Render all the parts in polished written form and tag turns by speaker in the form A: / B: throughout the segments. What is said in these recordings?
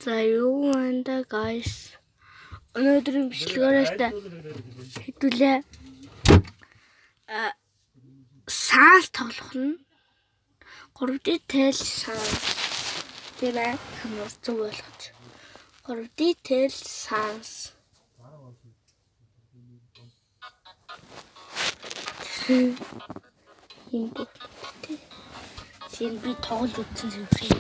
A: За юу анда guys. Өнөөдрийн бичлэгээрээ хэдүүлээ саас тоглох нь 3D тэл саас тийм ээ хамар зүг болгож 3D тэл саас юм тийм би тоглож үзсэн юм шиг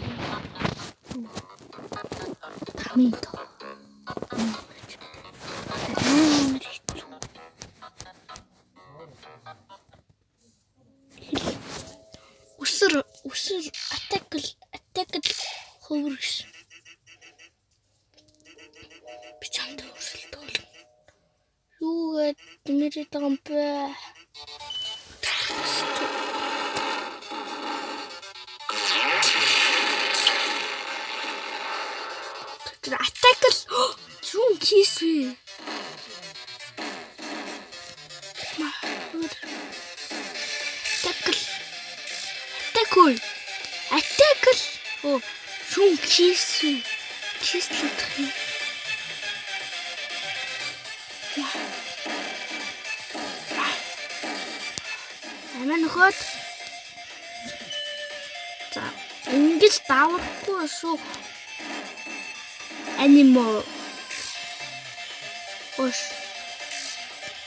A: тамийн тоо Усэр атакл хөвөрс би чамд өрсөлт бол юу гэдэг нэрээ байгаа юм бэ атакл юу хийсвэ Атакл оо шум хийсвэ хийслэх юм амин хот за ингэж давахгүй шүү animal ош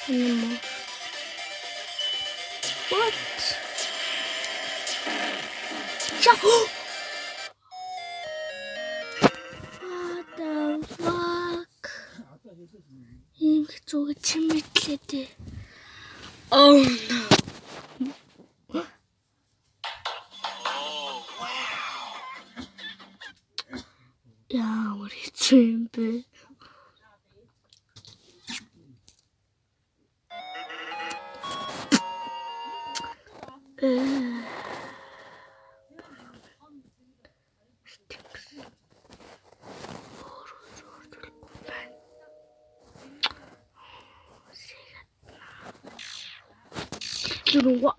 A: animal what What the fuck? Ийм хэцүү чимэтлээ дээ. Oh no. Ямар хэцүү юм бэ? You know what?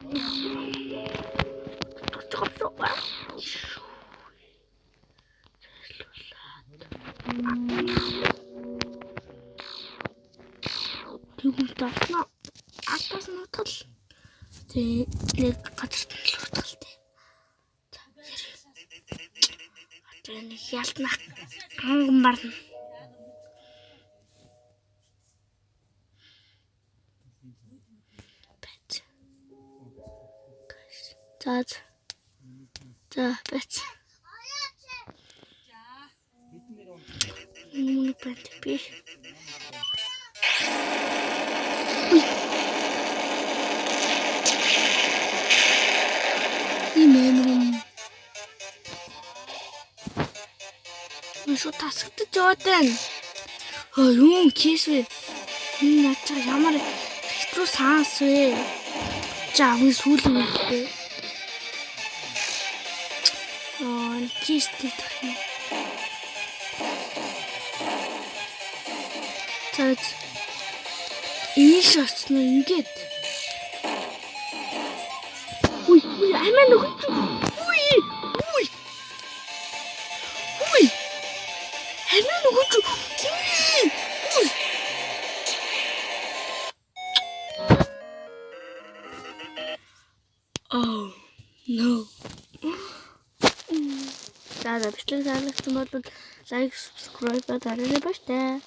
A: За бац. Мөн бат би. Имэн. Шо тасагдаж яваад байна. Юу хийсвэ? Энэ начаа ямар хэцүү саас вэ? Жаагүй сүүл юм бэ? Чистый такой. Так. И сейчас ну ингээд. Ой, аймаа нүгч. Ой. Аймаа нүгч. Ой. Oh no. За бичлэг таалагдсан бол лайк, subscribe дараарай бааштай.